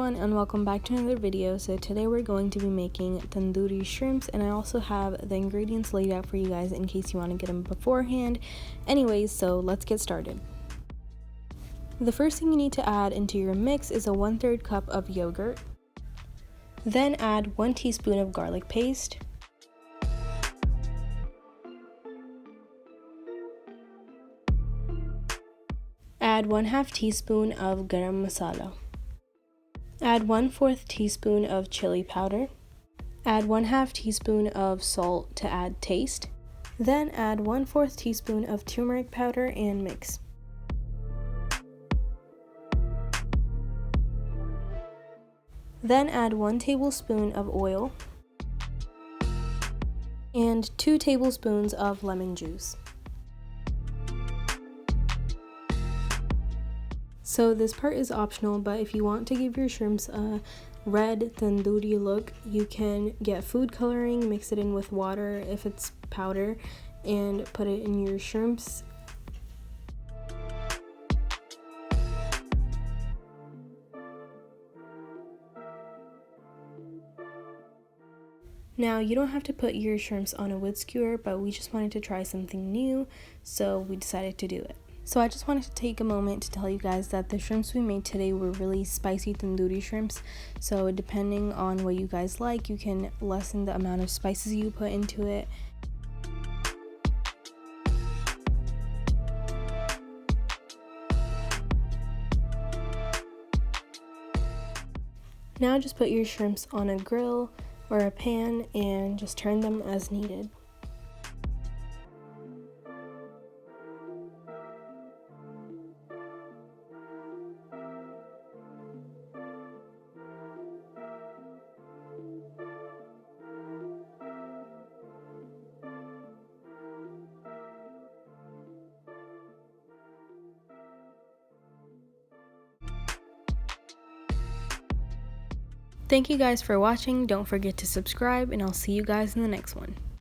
everyone, and welcome back to another video. So today we're going to be making tandoori shrimps, and I also have the ingredients laid out for you guys in case you want to get them beforehand. Anyways, so let's get started. The first thing you need to add into your mix is a 1/3 cup of yogurt. Then add 1 teaspoon of garlic paste, add 1/2 teaspoon of garam masala. Add 1/4 teaspoon of chili powder. Add 1/2 teaspoon of salt to add taste. Then add 1/4 teaspoon of turmeric powder and mix. Then add 1 tablespoon of oil and 2 tablespoons of lemon juice. So this part is optional, but if you want to give your shrimps a red tandoori look, you can get food coloring, mix it in with water if it's powder, and put it in your shrimps. Now, you don't have to put your shrimps on a wood skewer, but we just wanted to try something new, so we decided to do it. So I just wanted to take a moment to tell you guys that the shrimps we made today were really spicy tandoori shrimps. So depending on what you guys like, you can lessen the amount of spices you put into it. Now just put your shrimps on a grill or a pan and just turn them as needed. Thank you guys for watching. Don't forget to subscribe, and I'll see you guys in the next one.